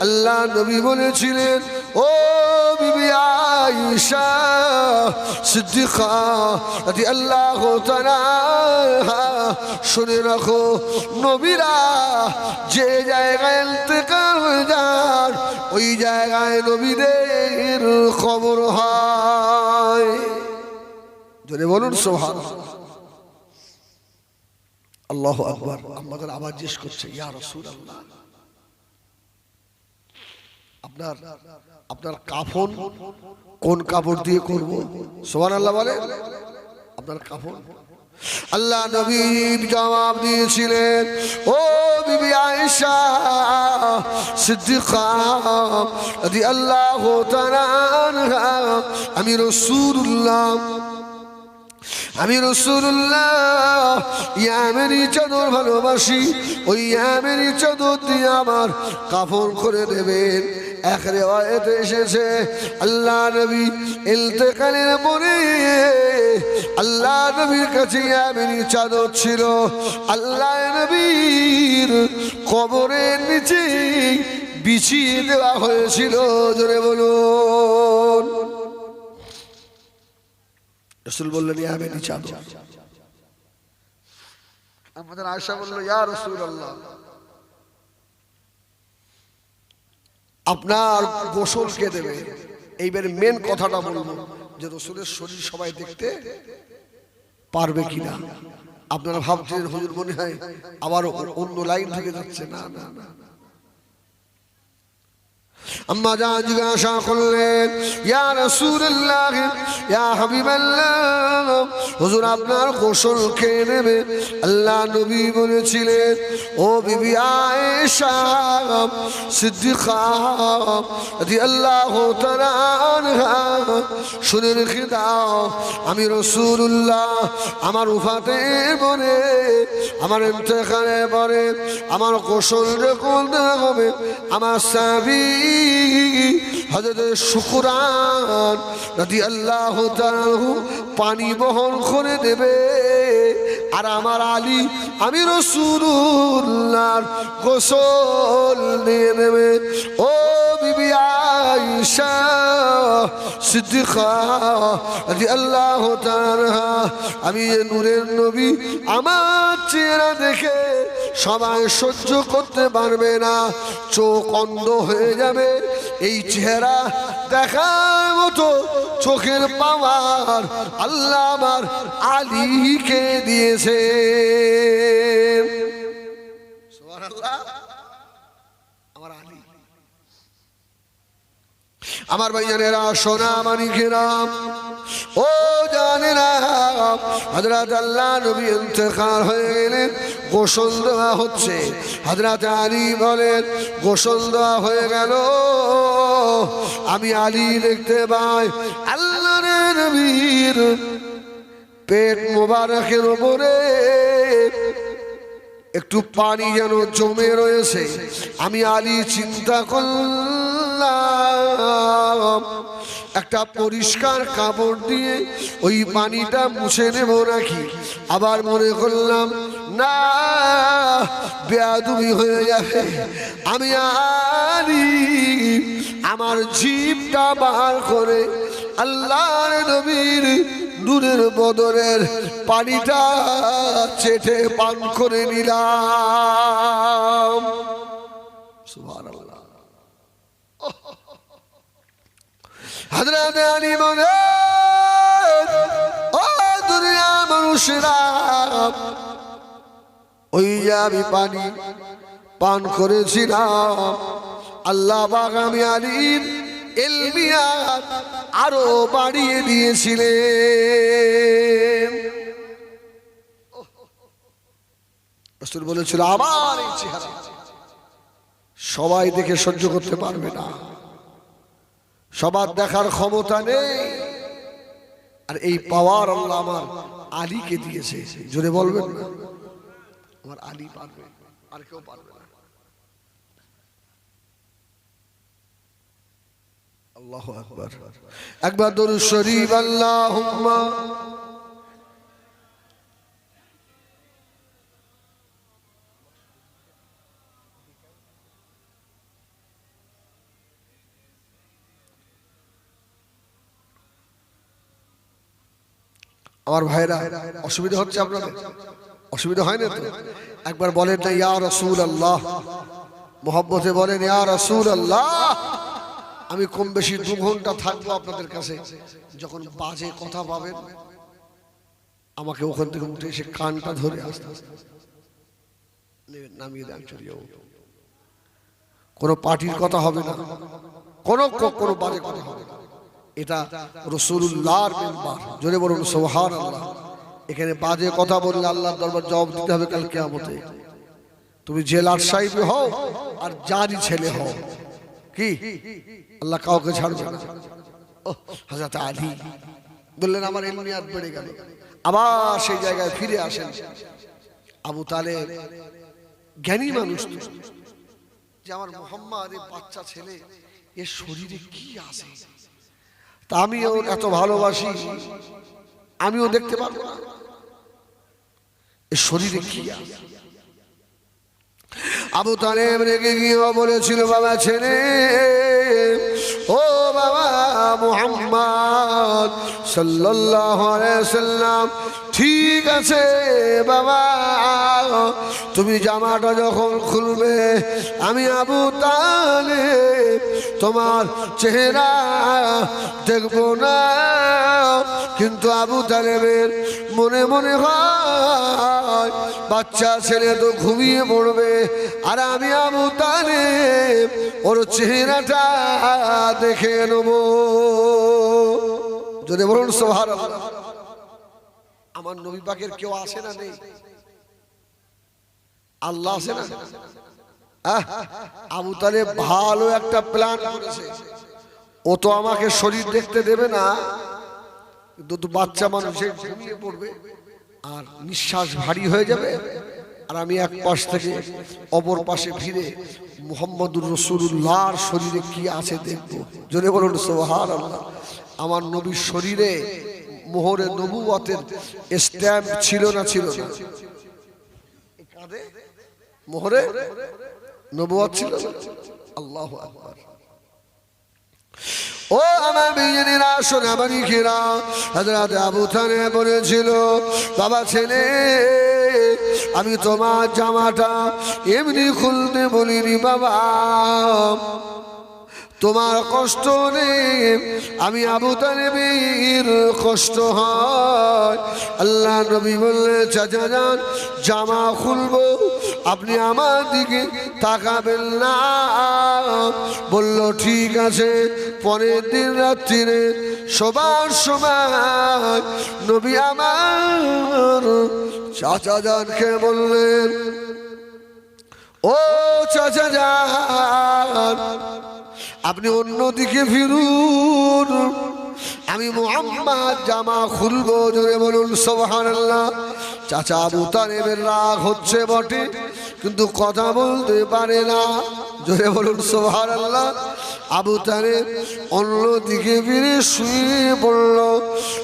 আল্লাহ নবী বলেছিলেন, ও বিবি আয়েশা সিদ্দিকা রাদিয়াল্লাহু তাআলা, শুনে রাখো, নবীরা যে জায়গায় ইন্তেকাল হয়ে যান ওই জায়গায় নবীদের কবর হয়। জোরে বলুন সুবহানাল্লাহ। আল্লাহু আকবার। আমাদের আবার জিজ্ঞেস করছে, ইয়া রাসূলুল্লাহ, আপনার কাফন কোন কাপড় দিয়ে করব? সুবহানাল্লাহ বলে। আপনার কাফন, আল্লাহ নবী জবাব দিয়েছিলেন, ও বিবি আয়েশা সিদ্দিকা রাদিয়াল্লাহু তাআলা আনহা, আমি রাসূলুল্লাহ ইয়ামেনি চাদর ভালোবাসি, ওই ইয়ামেনি চাদর দিয়ে আমার কাফন করে দেবেন। এক রিওয়ায়াতে এসেছে, আল্লাহ নবী ইন্তেকালের পরে আল্লাহ নবীর কাছে ইয়ামেনি চাদর ছিল, আল্লাহ নবীর কবরের নিচে বিছিয়ে দেওয়া হয়েছিল। জোরে বলুন। রাসূল বললেন, ইয়ামেনি চাদর। আমাদের আয়েশা বলল, ইয়া রাসূলুল্লাহ, আপনার গোসল কে দেবে? এইবার মেন কথাটা বলবো যে রাসূলের শরীর সবাই দেখতে পারবে কিনা। আপনারা ভাবছেন হুজুর মনে হয় আবার অন্য লাইন থেকে যাচ্ছে। না না না, আম্মা জান জিজ্ঞাসা করলেন, ইয়া রাসূলুল্লাহ, ইয়া হাবিবাল্লাহ, হুজুর আপনার গোসল কে নেবে? আল্লাহ নবী বলেছিলেন, ও বিবি আয়েশা সিদ্দিকা রাদিয়াল্লাহু তাআলা আনহা, শুনে রেখে দাও, আমি রাসূলুল্লাহ আমার ওফাতের পরে, আমার ইন্তেকালের পরে আমার গোসল যখন দেওয়া হবে, আমার সাহাবী হযরত শুকরান রাদিয়াল্লাহু তাআলা পানি বহন করে দেবে, আর আমার আলী, আমি রাসূলুল্লাহর গোসল নিয়ে নেবে। ও বিবি আয়েশা সিদ্দিকা রাদিয়াল্লাহু তাআলা, আমি নূরের নবী, আমার চেহারা দেখে সবাই সহ্য করতে পারবে না, চোখ অন্ধ হয়ে যাবে। এই চেহারা দেখার মতো চোখের পাওয়ার আল্লাহ আমার আলীকে দিয়েছে। সুবহানাল্লাহ। আমার আলী, আমার ভাইজানেরা, সোনা মানিকেরা, ও জানেরা, হযরত আল্লাহ নবী ইন্তেকাল হয়ে গেলেন, গোসল দেওয়া হচ্ছে। হযরত আলী বলেন, গোসল দেওয়া হয়ে গেল, আমি আলী দেখতে পাই আল্লাহর নবীর পেট মোবারকের উপরে একটু পানি যেন জমে রয়েছে। আমি আলী চিন্তা করলাম একটা পরিষ্কার কাপড় দিয়ে ওই পানিটা মুছে নেব নাকি। আবার মনে করলাম না, বেয়াদবি হয়ে যাবে। আমি আলী আমার জিভটা বার করে আল্লাহর নবীর নূরের বদনের পানিটা চেটে পান করে নিলাম। সুবহানাল্লাহ। হযরত আলী বলে, ও দুনিয়া মানুষেরা, ওই আমি পানি পান করেছিলাম, আল্লাহ পাক আমি আলীর ইলমিয়াত আরো বাড়িয়ে দিয়েছিলেন। রাসূল বলেছিল, আমার এই চেহারা সবাই দেখে সহ্য করতে পারবে না, সবার দেখার ক্ষমতা নেই, আর এই পাওয়ার আল্লাহ আমার আলীকে দিয়েছে। জোরে বলবেন না, আমার আলী পারবে, আর কেউ পারবে না। আল্লাহু আকবার। একবার দরুদ শরীফ, আল্লাহুম্মা আমার ভাইরা, অসুবিধা হচ্ছে আপনাদের? অসুবিধা হয় না তো? একবার বলেন না ইয়া রাসূলুল্লাহ, মোহাব্বতে বলেন ইয়া রাসূলুল্লাহ। আমি কম বেশি 2 ঘন্টা থাকবো আপনাদের কাছে। যখন বাজে কথা পাবেন আমাকে ওখান থেকে উঠে এসে কানটা ধরে আস্তে আস্তে নামিয়ে দেন, চলে যাবো। কোনো পার্টির কথা হবে না, কোনো বাজে কথা হবে না। এটা রাসূলুল্লাহর মিম্বার, জোরে বলুন সুবহানাল্লাহ। এখানে বাজে কথা বললে আল্লাহর দরবার জবাব দিতে হবে কাল কিয়ামতে। তুমি জেলার সাহেব হও আর যারই ছেলে হও, কি আল্লাহ কাউকে ছাড়বে না। হযরত আলী বললেন আমার ইলমিয়াত বেড়ে গেল। আবার সেই জায়গায় ফিরে আসেন। আবু তালেব জ্ঞানী মানুষ, যে আমার মুহাম্মদ এই বাচ্চা ছেলে, এর শরীরে কি আছে, তা আমিও এত ভালোবাসি, আমিও দেখতে পারবো না এর শরীরে কি আছে। আবু তালেব রেগে গিয়ে বলেছিল, বাবা ছেলে, ও বাবা মুহাম্মদ সাল্লাল্লাহু আলাইহি ওয়াসাল্লাম, ঠিক আছে বাবা, তুমি জামাটা যখন খুলবে আমি আবু তালেব তোমার চেহারা দেখবো না। কিন্তু আবু তালেবের মনে মনে হয় বাচ্চা ছেলে তো ঘুমিয়ে পড়বে, আর আমি আবু তালেব ওর চেহারাটা দেখে নেব। যদি বলুন সুবহানাল্লাহ। আমার নবী পাকের কেউ আছে না নেই? আল্লাহ আছে না? আবু তালেব ভালো একটা প্ল্যান করেছে। ও তো আমাকে শরীর দেখতে দেবে না, কিন্তু বাচ্চা মানুষের ঘুমিয়ে পড়বে আর নিঃশ্বাস ভারী হয়ে যাবে, আর আমি এক পাশ থেকে অপর পাশে ফিরে মুহাম্মদুর রাসূলুল্লাহর শরীরে কি আছে দেখবো। জোরে বলুন সুবহানাল্লাহ। আমার নবীর শরীরে মোহরে নবুয়তের স্ট্যাম্প ছিল না? ছিল না? মোহরে নবুয়ত ছিল। আল্লাহু আকবার। ও আমার বিজনেরা, সোনামানি খেরা, হযরত আবু তালেব বলেছিল, বাবা ছেলে, আমি তোমার জামাটা এমনি খুলতে বলিনি বাবা, তোমার কষ্ট নেই, আমি আবু তালেবের কষ্ট হয়। আল্লাহ নবী বললেন, চাচা যান, জামা খুলবো, আপনি আমার দিকে তাকাবেন না। বলল ঠিক আছে। পরের দিন রাত্রিরে সবার সময় নবী আমার চাচা জানকে বললেন, ও চাচা জান, আপনি অন্যদিকে ফিরুন, আমি মুহাম্মদ জামা খুলবো। জোরে বলুন সুবহানাল্লাহ। চাচা আবু তালেবের রাগ হচ্ছে বটে, কিন্তু কথা বলতে পারে না। জোরে বলুন সুবহানাল্লাহ। আবু তালেব অন্যদিকে ফিরে শুয়ে পড়ল।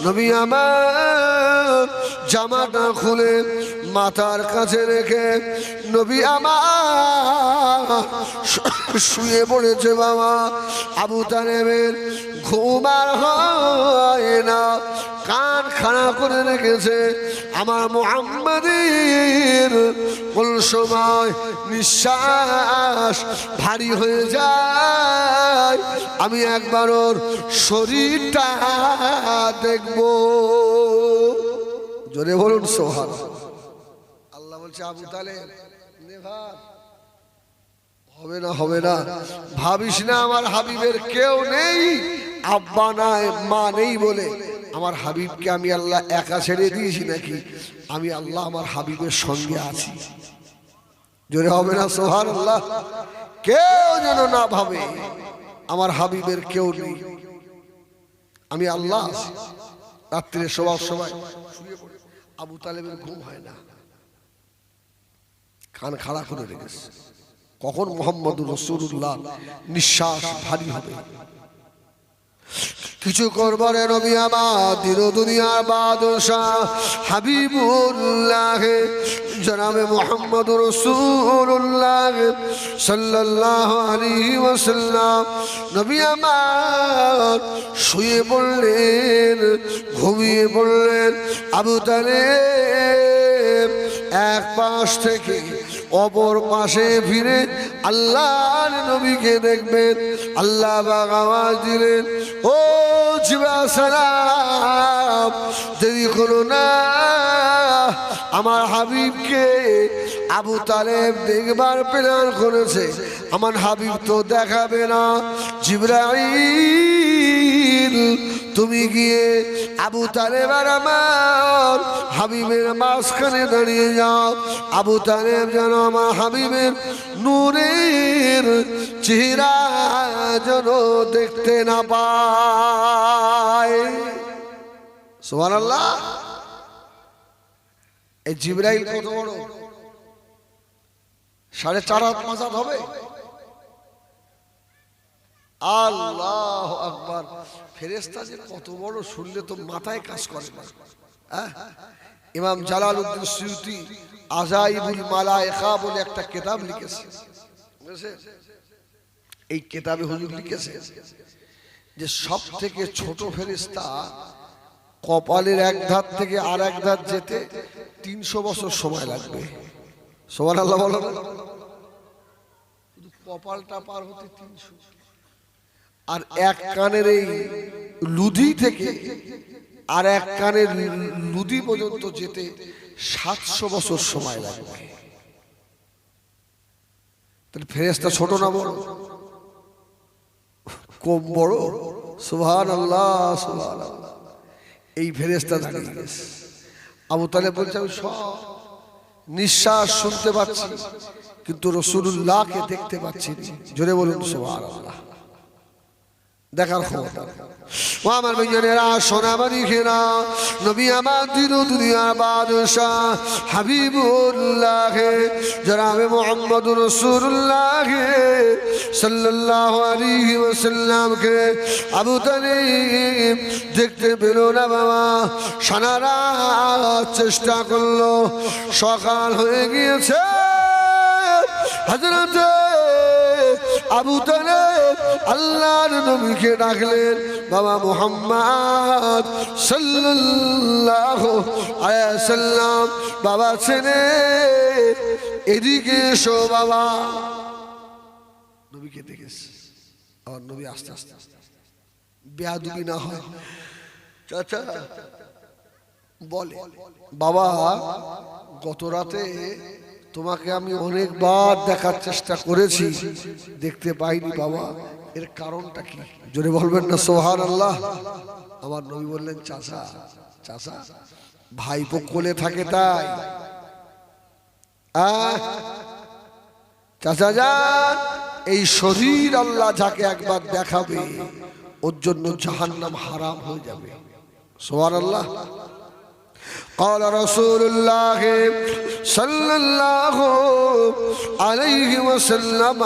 নবী আমার জামাটা খুলে মাথার কাছে রেখে নবী আমার শুয়ে পড়েছে। বাবা আবু তালেবের ঘুম আর হয় না, কান খাড়া করে রেখেছে। আমার মুহাম্মাদের কোন সময় নিঃশ্বাস ভারী হয়ে যায়, আমি একবার ওর শরীরটা দেখব। জোরে বলুন সুবহানাল্লাহ। আল্লাহ বলছে, আবু তালেব হবে না, হবে না, ভাবিস না আমার হাবিবের কেউ নেই, আব্বা নাই, মা নেই বলে আমার হাবিবকে আমি আল্লাহ একা ছেড়ে দিয়েছি নাকি? আমি আল্লাহ আমার হাবিবের সঙ্গে আছি। জোরে হবে না সুবহানাল্লাহ। কেউ যেন না ভাবে আমার হাবিবের কেউ নেই, আমি আল্লাহ আছি। রাত্রে শোবার সময় আবু তালেবের ঘুম হয় না, কান খাড়া করে রেখেছে, কখন মুহাম্মদুর রাসূলুল্লাহ নিঃশ্বাস ভারী হবে। কিছু করবারে নবী আমার দিন দুনিয়ার বাদশাহ হাবিবুল্লাহ জনাবে মুহাম্মদ রাসূলুল্লাহ সাল্লাল্লাহু আলাইহি ওয়াসাল্লাম নবী আমার শুয়ে পড়লেন, ঘুমিয়ে পড়লেন। আবু তালেব এক পাশ থেকে অপর পাশে ফিরে আল্লাহর নবীকে দেখবেন। আল্লাহ পাক আওয়াজ দিলেন, ও জিবরাইল সালাম, দেরি করো না, আমার হাবিবকে আবু তালেব দেখবার প্ল্যান করেছে, আমার হাবিব তো দেখাবে না। জিবরাইল তুমি গিয়ে আবু তালেব আর আমার হাবিবের মাঝখানে দাঁড়িয়ে যাও। আবু তালেব যেন আমার হাবিবের নূরের চেহারা যেন দেখতে না পায়। সুবহানাল্লাহ। এই জিবরাইল কত বড়? 4.5 হাত 5 হাত হবে। আল্লাহু আকবার। ফেরেশতা যে কত বড় শুনলে তো মাথায় কাজ করে না। ইমাম জালালউদ্দিন সুয়ুতি আজাইবুল মালায়েকা বলে একটা কিতাব লিখেছে। এই কিতাবে হুজুর লিখেছে যে সব থেকে ছোট ফেরেশতা কপালের এক ধার থেকে আর এক ধার যেতে 300 বছর সময় লাগবে। সুবহানাল্লাহ বলো না? শুধু কপালটা পার হতে 300, আর এক কানের এই লুধি থেকে আর এক কানের লুধি পর্যন্ত যেতে 700 বছর সময় লাগবে। তাহলে ফেরেশতা ছোট না বড়? কম বড়? সুবহানাল্লাহ সুবহানাল্লাহ। এই ফেরেশতা দাঁড়িয়ে গেছে। আবু তালেব বলছে আমি সব নিঃশ্বাস শুনতে পাচ্ছি কিন্তু রাসূলুল্লাহকে দেখতে পাচ্ছি না। জোরে বলুন সুবহানাল্লাহ। দেখার ক্ষমতা। ও আমার ভাইয়েরা, সোনামানি খেরা, নবী আমার দিন দুনিয়ার বাদশাহ হাবিবুল্লাহ জনাবে মুহাম্মদুর রাসূলুল্লাহ সাল্লাল্লাহু আলাইহি ওয়াসাল্লামকে আবু তালেব দেখতে পেল না বাবা। সারা চেষ্টা করলো, সকাল হয়ে গিয়েছে। হযরত আবু তালেব আল্লাহর নবীকে ডাকলেন, বাবা মুহাম্মদ সাল্লাল্লাহু আলাইহি ওয়াসাল্লাম, বাবা ছেলে এদিকে এসো বাবা। নবীকে দেখেছে, আর নবী আস্তে আস্তে বেয়াদবি না হয় চাচা বলে, বাবা গত রাতে তোমাকে আমি অনেকবার দেখার চেষ্টা করেছি, দেখতে পাইনি বাবা, এর কারণটা কি? জোরে বলবেন না সুবহানাল্লাহ। আমার নবী বললেন, চাচা চাচা ভাইপো কোলে থাকে তাই। চাচা যান, এই শরীর আল্লাহ যাকে একবার দেখাবে ওর জন্য জাহান্নাম হারাম হয়ে যাবে। সুবহানাল্লাহ। قال رسول الله صلى الله عليه وسلم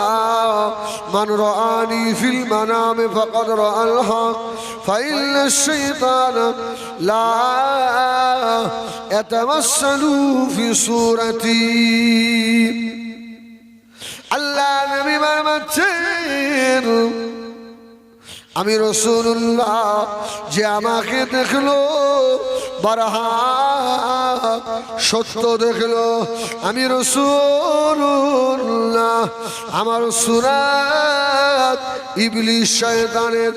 من رآني في المنام فقد رأى الحق فإن الشيطان لا يتمثل في صورتي। আল্লাহ নবী বলছেন, আমি রাসূলুল্লাহ যে আমাকে দেখলো বারহা সত্য দেখলো, আমি রাসূলুল্লাহ আমার সুরাত ইবলিস শয়তানের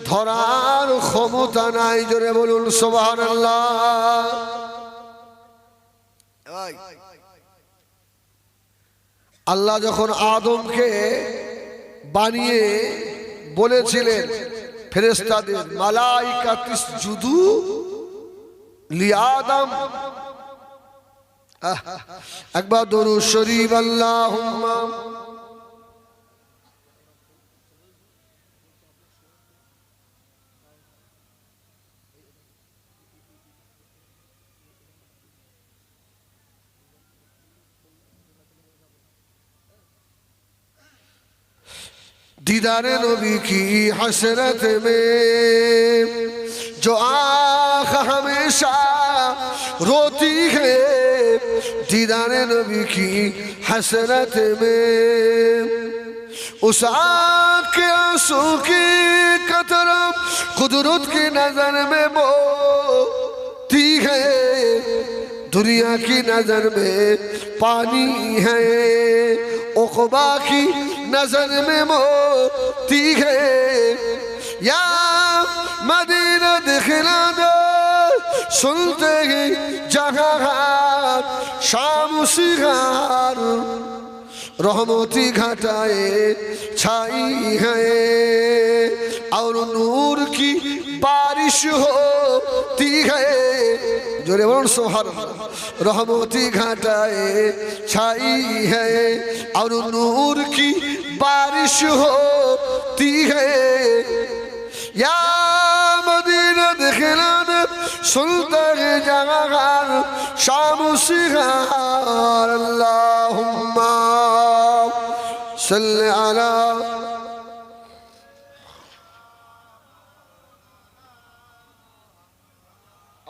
ধরার ক্ষমতা নাই। জোরে বলুন সুবহানাল্লাহ। আল্লাহ যখন আদমকে বানিয়ে বলেছিলেন ফেরেশতাদের মালাইকা তিসজুদু লিআদম, একবার দরুদ শরীফ আল্লাহুম্মা दीदार नबी की हसरत में जो आँख हमेशा रोती है दीदार नबी की हसरत में उस आँख के आंसू की कतरा कुदरत की नजर में मोती है दुनिया की नजर में पानी है उक़बा की नजर में मोती है या मदीना दिखला दो सुनते ही जहाँ शाम सिगार रहमती घटाए छाई है और नूर की बारिश होती है जोरे बोल सुभान रहमती घटाए छाई है और नूर की बारिश होती है या मदीना दिखला दे सुनते हैं जहाँ शाम सिगार अल्लाहुम्मा सल्ली अला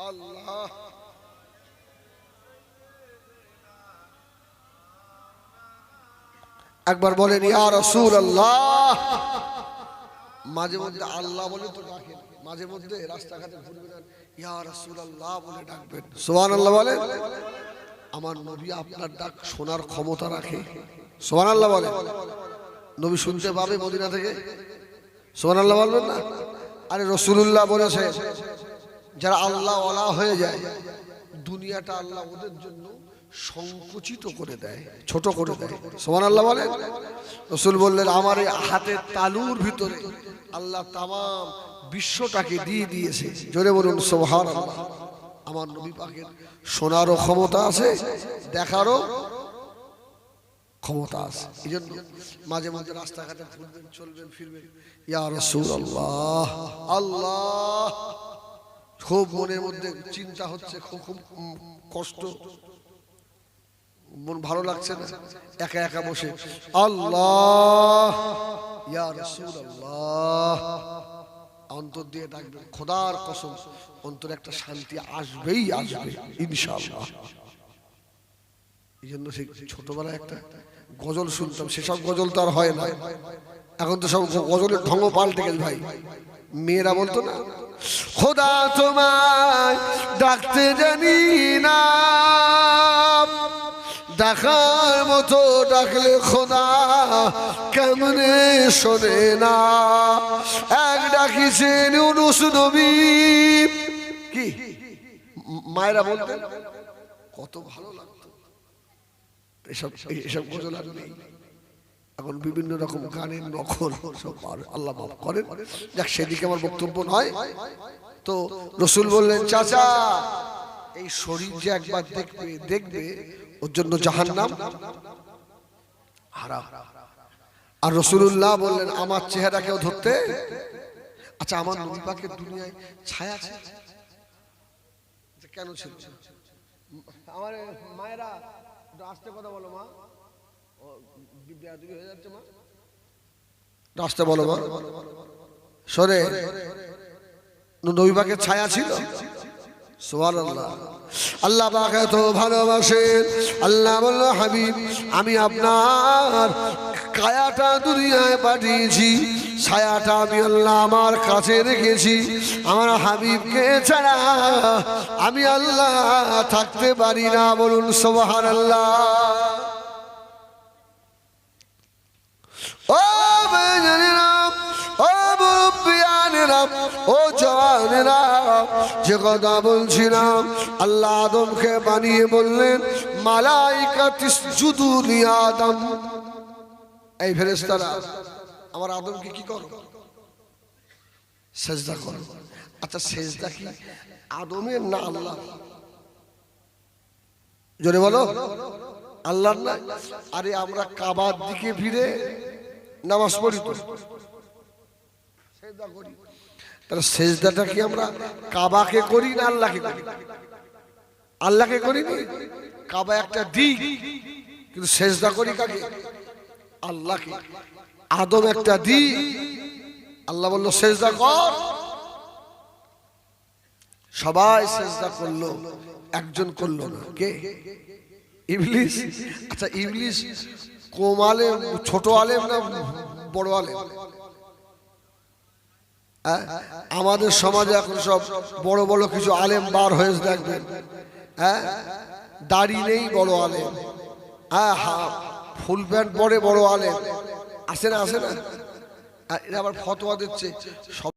अल्लाह একবার বলেন ইয়া রাসূলুল্লাহ মাঝে মধ্যে আল্লাহ বলে তো ডাকেন মাঝে মধ্যে রাস্তাঘাটে ঘুরবেন ইয়া রাসূলুল্লাহ বলে ডাকবেন সুবহানাল্লাহ বলেন আমার নবী আপনার ডাক শোনার ক্ষমতা রাখে সুবহানাল্লাহ বলেন নবী শুনতে পাবে মদিনা থেকে সুবহানাল্লাহ বলবেন না আরে রাসূলুল্লাহ বলেছে যারা আল্লাহ ওয়ালা হয়ে যায় দুনিয়াটা আল্লাহ ওদের জন্য সংকুচিত করে দেয় ছোট করে দেয় সুবহানাল্লাহ বলেন রাসূল বললেন আমার এই হাতের তালুর ভিতরে আল্লাহ তাম বিশ্বটাকে দিয়ে দিয়েছে জোরে বলুন সুবহানাল্লাহ আমার নবী পাকের শোনারও ক্ষমতা আছে দেখারও ক্ষমতা আছে এইজন্য মাঝে মাঝে রাস্তাঘাটে ঘুরবেন চলবেন ফিরবেন ইয়া রাসূলুল্লাহ আল্লাহ খুব মনের মধ্যে চিন্তা হচ্ছে খুব কষ্ট মন ভালো লাগছে না একা একা বসে আল্লাহ ইয়া রাসূলুল্লাহ অন্তর দিয়ে ডাকবেন খোদার কসম অন্তরে একটা শান্তি আসবেই আসবে ইনশাআল্লাহ এইজন্য সেই ছোটবেলায় একটা গজল শুনতাম সেসব গজল তো আর হয় না এখন তো সব গজলের ঢঙ্গ পাল্টে গেছে ভাই মেয়েরা বলতো না খোদা তোমায় ডাকতে জানি না ডাকার মতো ডাকলে খোদা কেমনে শোনে না এক ডাকিছেন ইউনূস নবী কি মায়েরা বলতেন কত ভালো লাগতো এসব গজল আর নেই এখন বিভিন্ন রকম গানের নকল সব আল্লাহ মাফ করেন যাক সেদিকে আমার বক্তব্য নয় তো রাসূল বললেন চাচা এই শরীর যে একবার দেখবে ওর জন্য জাহান্নাম হারাম আর রাসূলুল্লাহ বললেন আমার চেহারা কেউ ধরতে আচ্ছা আমার নবী পাকের দুনিয়ায় ছায়া আছে কেন ছিল আমার মায়েরা আস্তে কথা বলো মা বিদ্যার্থী হয়ে যাচ্ছে মা রাস্তা বলো মা সরে নবী পাকের ছায়া ছিল সুবহানাল্লাহ আল্লাহ পাক এত ভালোবাসেন আল্লাহ বলল হাবিব আমি আপনার কায়াটা দুনিয়ায় পাঠিয়েছি ছায়াটা আমি আল্লাহ আমার কাছে রেখেছি আমার হাবিবকে ছাড়া আমি আল্লাহ থাকতে পারি না বলুন সুবহানাল্লাহ ও বেজানেরা ও মুরব্বিয়ানেরা ও জওয়ানেরা যে কথা বলছিলাম আল্লাহ আদমকে বানিয়ে বললেন মালাইকা তিসজুদু লি আদম এই ফেরেশতারা আমার আদমকে কি করো সিজদা করো আচ্ছা সিজদা কি আদমের না আল্লাহ জোরে বলো আল্লাহর না আরে আমরা কাবার দিকে ফিরে নামাজ পড়ি তো সিজদা করি তাহলে সিজদাটা কি আমরা কাবাকে করি না আল্লাহকে করি আল্লাহকে করি না কাবা একটা দিক কিন্তু সিজদা করি কাকে আল্লাহকে আদম একটা দি, আল্লাহ বলল সেজদা কর, সবাই সেজদা করলো, একজন করলো না। কে? ইবলিস। আচ্ছা ইবলিস কম আলেম, ছোট আলেম না বড় আলেম? আমাদের সমাজে এখন সব বড় বড় কিছু আলেম বার হয়েছে দেখবেন, হ্যাঁ, দাড়ি নেই বড় আলেম, হ্যাঁ, ফুল প্যান্ট পরে বড় আলেম, আসে না? এরা আবার ফতোয়া দিচ্ছে সব